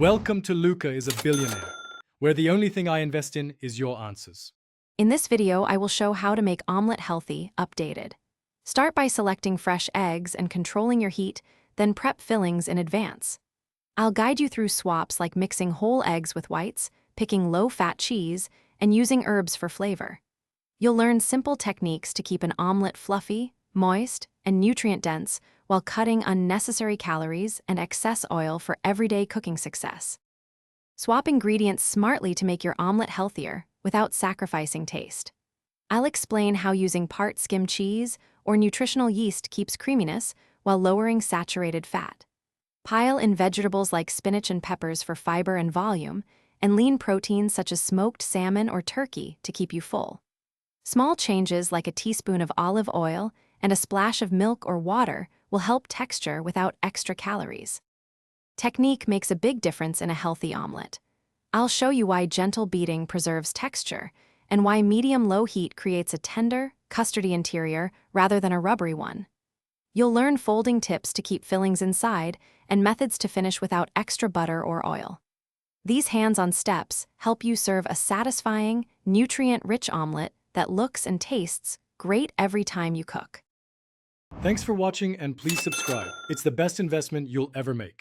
Welcome to Luca is a Billionaire, where the only thing I invest in is your answers. In this video, I will show how to make omelette healthy, updated. Start by selecting fresh eggs and controlling your heat, then prep fillings in advance. I'll guide you through swaps like mixing whole eggs with whites, picking low-fat cheese, and using herbs for flavor. You'll learn simple techniques to keep an omelette fluffy, moist, and nutrient-dense while cutting unnecessary calories and excess oil for everyday cooking success. Swap ingredients smartly to make your omelette healthier without sacrificing taste. I'll explain how using part skim cheese or nutritional yeast keeps creaminess while lowering saturated fat. Pile in vegetables like spinach and peppers for fiber and volume, and lean proteins such as smoked salmon or turkey to keep you full. Small changes like a teaspoon of olive oil and a splash of milk or water will help texture without extra calories. Technique makes a big difference in a healthy omelette. I'll show you why gentle beating preserves texture and why medium-low heat creates a tender, custardy interior rather than a rubbery one. You'll learn folding tips to keep fillings inside and methods to finish without extra butter or oil. These hands-on steps help you serve a satisfying, nutrient-rich omelette that looks and tastes great every time you cook. Thanks for watching and please subscribe. It's the best investment you'll ever make.